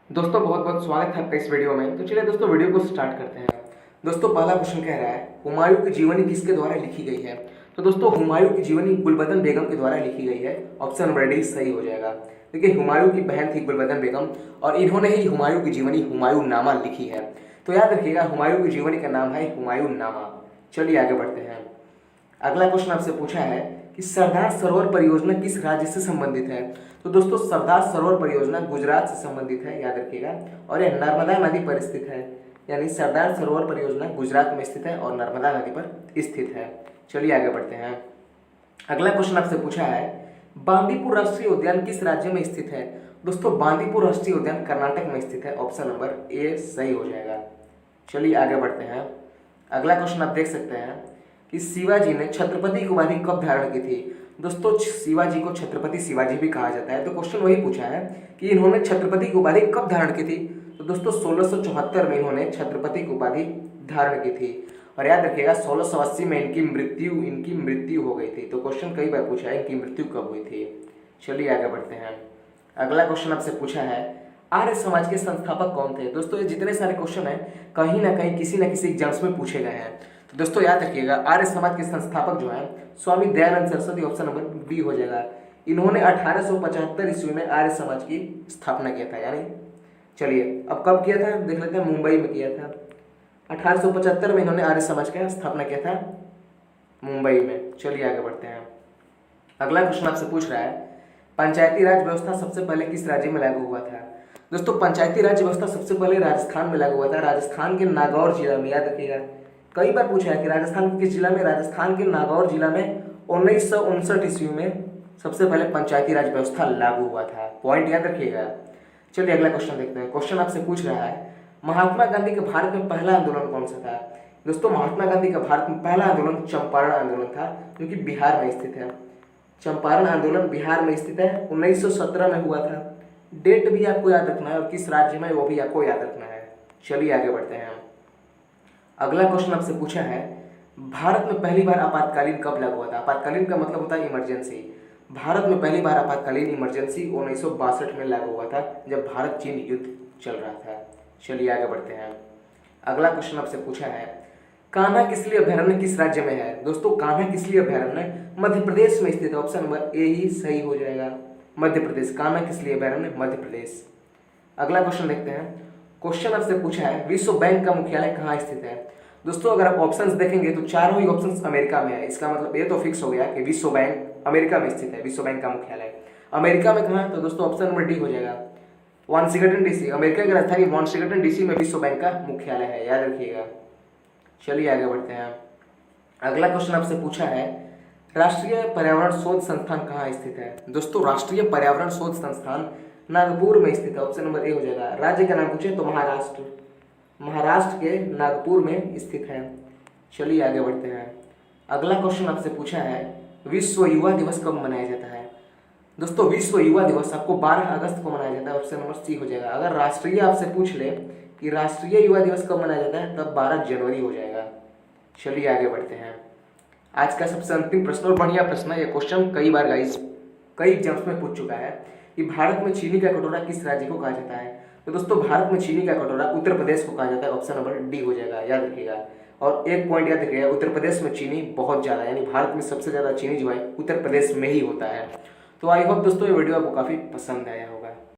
दोस्तों बहुत बहुत स्वागत है आपका इस वीडियो में। तो चलिए दोस्तों वीडियो को स्टार्ट करते हैं। दोस्तों पहला क्वेश्चन कह रहा है हुमायूं की जीवनी किसके द्वारा लिखी गई है। तो दोस्तों हुमायूं की जीवनी गुलबदन बेगम के द्वारा लिखी गई है। ऑप्शन नंबर डी सही हो जाएगा। देखिए हुमायूं की बहन थी गुलबदन बेगम और इन्होंने ही हुमायूं की जीवनी हुमायूं नामा लिखी है। तो याद रखिएगा हुमायूं की जीवनी का नाम है हुमायूं नामा। चलिए आगे बढ़ते हैं। अगला क्वेश्चन आपसे पूछा है कि सरदार सरोवर परियोजना किस राज्य से संबंधित है। तो दोस्तों सरदार सरोवर परियोजना गुजरात से संबंधित है, याद रखिएगा। और यह नर्मदा नदी पर स्थित है, यानी सरदार सरोवर परियोजना गुजरात में स्थित है और नर्मदा नदी पर स्थित है। चलिए आगे बढ़ते हैं। अगला क्वेश्चन आपसे पूछा है बांदीपुर राष्ट्रीय उद्यान किस राज्य में स्थित है। दोस्तों बांदीपुर राष्ट्रीय उद्यान कर्नाटक में स्थित है। ऑप्शन नंबर ए सही हो जाएगा। चलिए आगे बढ़ते हैं। अगला क्वेश्चन आप देख सकते हैं कि शिवाजी ने छत्रपति की उपाधि कब धारण की थी। दोस्तों शिवाजी को छत्रपति शिवाजी भी कहा जाता है। तो क्वेश्चन वही पूछा है कि इन्होंने छत्रपति की उपाधि कब धारण की थी। तो दोस्तों 1674 में इन्होंने छत्रपति की उपाधि धारण की थी। और याद रखिएगा 1680 में इनकी मृत्यु हो गई थी। तो क्वेश्चन कई बार पूछा है इनकी मृत्यु कब हुई थी। चलिए आगे बढ़ते हैं। अगला क्वेश्चन आपसे पूछा है आर्य समाज के संस्थापक कौन थे। दोस्तों ये जितने सारे क्वेश्चन हैं कहीं ना कहीं किसी न किसी एग्जाम्स में पूछे गए हैं। तो दोस्तों याद रखिएगा आर्य समाज के संस्थापक जो हैं Swami Dayanand Saraswati. Option number B हो जाएगा। इन्होंने 1875 ईस्वी में आर्य समाज की स्थापना किया था। यानी चलिए अब कब किया था देख लेते हैं। मुंबई में किया था। 1875 में इन्होंने आर्य समाज का स्थापना किया था मुंबई में। चलिए आगे बढ़ते हैं। अगला क्वेश्चन आपसे पूछ रहा है पंचायती राज व्यवस्था सबसे पहले किस राज्य में लागू हुआ था। दोस्तों पंचायती राज व्यवस्था सबसे पहले राजस्थान में लागू हुआ था। राजस्थान के नागौर जिला में, याद रखिएगा कई बार पूछा है कि राजस्थान के किस जिला में। राजस्थान के नागौर जिला में 1959 ईस्वी में सबसे पहले पंचायती राज व्यवस्था लागू हुआ था। पॉइंट याद रखिएगा। चलिए अगला क्वेश्चन देखते हैं। क्वेश्चन आपसे पूछ रहा है महात्मा गांधी का भारत में पहला आंदोलन कौन सा था। दोस्तों महात्मा गांधी का भारत में पहला आंदोलन चंपारण आंदोलन था, जो कि बिहार में स्थित है। चंपारण आंदोलन बिहार में स्थित है, 1917 में हुआ था। डेट भी आपको याद रखना है और किस राज्य में वो भी आपको याद रखना है। चलिए आगे बढ़ते हैं। अगला क्वेश्चन आपसे पूछा है भारत में पहली बार आपातकालीन कब लागू हुआ था। आपातकालीन का मतलब होता है इमरजेंसी। भारत में पहली बार आपातकालीन इमरजेंसी 1962 में लागू हुआ था, जब भारत चीन युद्ध चल रहा था। चलिए आगे बढ़ते हैं। अगला क्वेश्चन आपसे पूछा है कान्हा किसली अभयारण्य किस राज्य में है। दोस्तों कान्हा किसली अभयारण्य मध्य प्रदेश में स्थित है। ऑप्शन नंबर ए ही सही हो जाएगा। मध्य प्रदेश, कान्हा किसली अभयारण्य मध्य प्रदेश। अगला क्वेश्चन देखते हैं। क्वेश्चन आपसे पूछा है विश्व बैंक का मुख्यालय कहाँ स्थित है। दोस्तों अगर आप ऑप्शंस देखेंगे तो चारों ही ऑप्शंस अमेरिका में है। इसका मतलब ये तो फिक्स हो गया कि विश्व बैंक अमेरिका में स्थित है। विश्व बैंक का मुख्यालय अमेरिका में कहाँ है। तो दोस्तों ऑप्शन नंबर डी हो जाएगा, वाशिंगटन डीसी। अमेरिका की राजधानी वाशिंगटन डीसी में विश्व बैंक का मुख्यालय है, याद रखिएगा। चलिए आगे बढ़ते हैं। अगला क्वेश्चन आपसे पूछा है राष्ट्रीय पर्यावरण शोध संस्थान कहाँ स्थित है। दोस्तों राष्ट्रीय पर्यावरण शोध संस्थान नागपुर में स्थित है। ऑप्शन नंबर ए हो जाएगा। राज्य का नाम पूछे तो महाराष्ट्र के नागपुर में स्थित है। चलिए आगे बढ़ते हैं। अगला क्वेश्चन आपसे पूछा है विश्व युवा दिवस कब मनाया जाता है। दोस्तों विश्व युवा दिवस आपको 12 अगस्त को मनाया जाता है। ऑप्शन नंबर सी हो जाएगा। अगर राष्ट्रीय आपसे पूछ ले कि राष्ट्रीय युवा दिवस कब मनाया जाता है तब 12 जनवरी हो जाएगा। चलिए आगे बढ़ते हैं। आज का सबसे अंतिम प्रश्न और बढ़िया प्रश्न है। ये क्वेश्चन कई बार गाइस कई एग्जाम्स में पूछ चुका है कि भारत में चीनी का कटोरा किस राज्य को कहा जाता है। तो दोस्तों भारत में चीनी का कटोरा उत्तर प्रदेश को कहा जाता है। ऑप्शन नंबर डी हो जाएगा, याद रखिएगा। और एक पॉइंट याद रखिएगा, उत्तर प्रदेश में चीनी बहुत ज़्यादा, यानी भारत में सबसे ज़्यादा चीनी जो है उत्तर प्रदेश में ही होता है। तो आई होप दोस्तों ये वीडियो आपको काफ़ी पसंद आया हो।